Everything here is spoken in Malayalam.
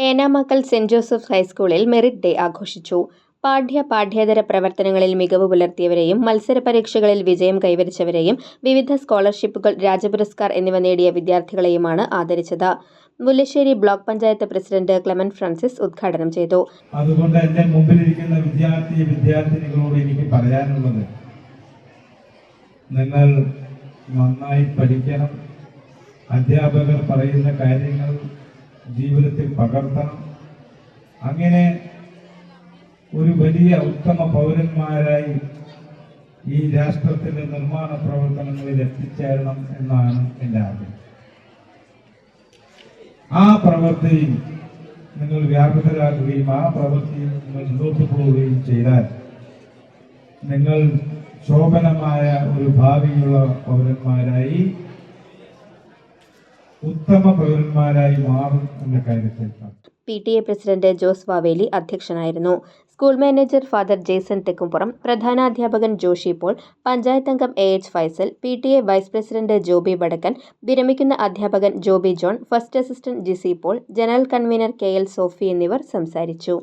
ഏനാമക്കൽ സെന്റ് ജോസഫ്സ് ഹൈസ്കൂളിൽ മെറിറ്റ് ഡേ ആഘോഷിച്ചു. പാഠ്യേതര പ്രവർത്തനങ്ങളിൽ മികവ് പുലർത്തിയവരെയും മത്സര പരീക്ഷകളിൽ വിജയം കൈവരിച്ചവരെയും വിവിധ സ്കോളർഷിപ്പുകൾ, രാജപുരസ്കാർ എന്നിവ നേടിയ വിദ്യാർത്ഥികളെയുമാണ് ആദരിച്ചത്. മുല്ലശ്ശേരി ബ്ലോക്ക് പഞ്ചായത്ത് പ്രസിഡന്റ് ക്ലെമന്റ് ഫ്രാൻസിസ് ഉദ്ഘാടനം ചെയ്തു. അതുകൊണ്ട് എന്റെ മുമ്പിലിരിക്കുന്ന വിദ്യാർത്ഥിനികളോട് എനിക്ക് പറയാനുള്ളത്, നിങ്ങൾ നന്നായി പഠിക്കണം. അധ്യാപകർ പറയുന്ന കാര്യങ്ങൾ ജീവിതത്തിൽ പകർത്തണം. അങ്ങനെ ഒരു വലിയ ഉത്തമ പൗരന്മാരായി ഈ രാഷ്ട്രത്തിന്റെ നിർമ്മാണ പ്രവർത്തനങ്ങളിൽ എത്തിച്ചേരണം എന്നാണ് എൻ്റെ ആഗ്രഹം. ആ പ്രവൃത്തിയിൽ നിങ്ങൾ വ്യാപൃതരാകുകയും ആ പ്രവൃത്തിയിൽ നിങ്ങൾ മുന്നോട്ട് പോവുകയും ചെയ്താൽ നിങ്ങൾ ശോഭനമായ ഒരു ഭാവിയുള്ള പൗരന്മാരായി, ഉത്തമ പൗരന്മാരായി മാറും എന്ന കാര്യത്തിൽ PTA പ്രസിഡന്റ് ജോസ് വാവേലി അധ്യക്ഷനായിരുന്നു. School manager father Jason Thekkumpuram, പ്രധാനാധ്യാപകൻ ജോഷി പോൾ, പഞ്ചായത്ത് അംഗം AH Faisal, PTA vice president Joby Vadakkan, വിരമിക്കുന്ന അധ്യാപകൻ Joby John, first assistant Jisy Paul, general convener KL Sophy എന്നിവർ സംസാരിച്ചു.